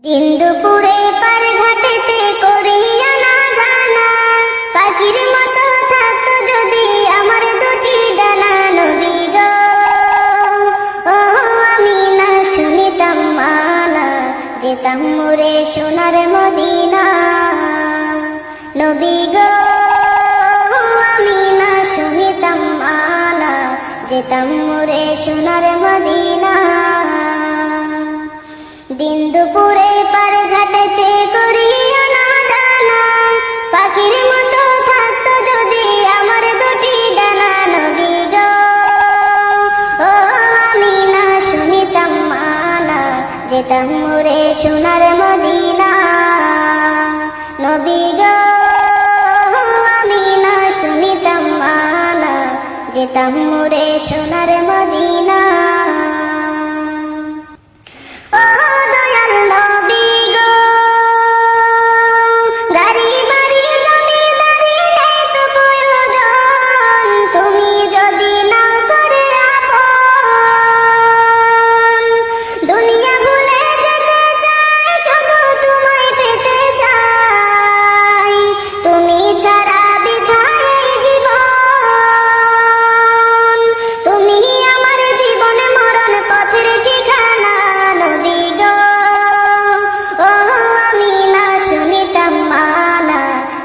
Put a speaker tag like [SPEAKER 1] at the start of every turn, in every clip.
[SPEAKER 1] দিন দুপুরে পার ঘাটেতে করিয়া না জানা, পাখির মতো থাকতো যদি আমার দুটি ডানা। নবী গো, ও আমি না শুনিতাম মানা, যেতাম মোরে সোনার মদিনা। নবী গো, আমি না শুনিতাম মানা, যেতাম মোরে সোনার মদিনা। দিন দুপুরে পার ঘাটেতে করিয়া না জানা, পাখির মতো থাকতো যদি আমার দুটি ডানা। নবী গো, ও আমি না শুনিতাম মানা, যেতাম মোরে সোনার মদিনা। নবী গো, আমি না শুনিতাম মানা, যেতাম মোরে সোনার মদিনা।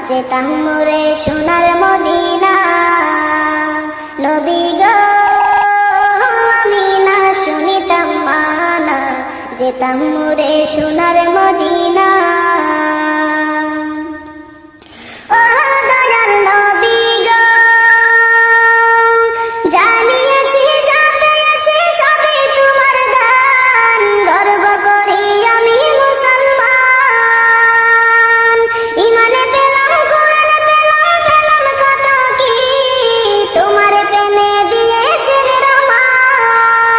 [SPEAKER 1] যেতাম মোরে সোনার মদিনা। নবী গো, আমি না শুনিতাম মানা, যেতাম মোরে সোনার মদিনা। ও দয়াল নবী গো, জানিয়েছি যা পেয়েছি সবই তোমার দান, গর্ব করি আমি মুসলমান। ইমানে পেলাম, কোরআনে পেলাম, পেলাম কত কি, তোমার প্রেমে দিয়েছেন রহমান।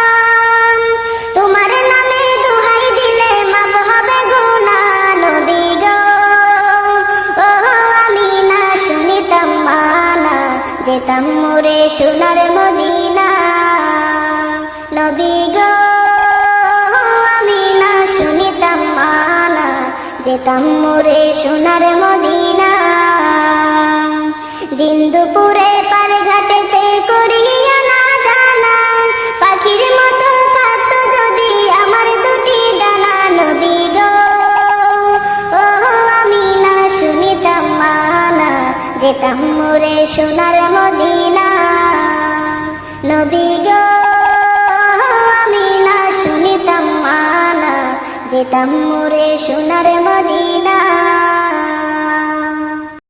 [SPEAKER 1] তোমার নামে দোহাই দিলে মাফ হবে গুনাহ। নবী গো, ও আমি না শুনিতাম মানা, যেতাম মোরে সোনার মদিনা। নবী গো, আমি না শুনিতাম মানা, যেতাম মোরে সোনার মদিনা। দিন দুপুরে পার ঘাটেতে করিয়া না জানা, পাখির মতো থাকতো যদি আমার দুটি ডানা। নবী গো, ও আমি না শুনিতাম মানা, যেতাম মোরে সোনার মদিনা। নবী গো, আমি না শুনিতাম মানা, যেতাম মোরে সোনার মদিনা।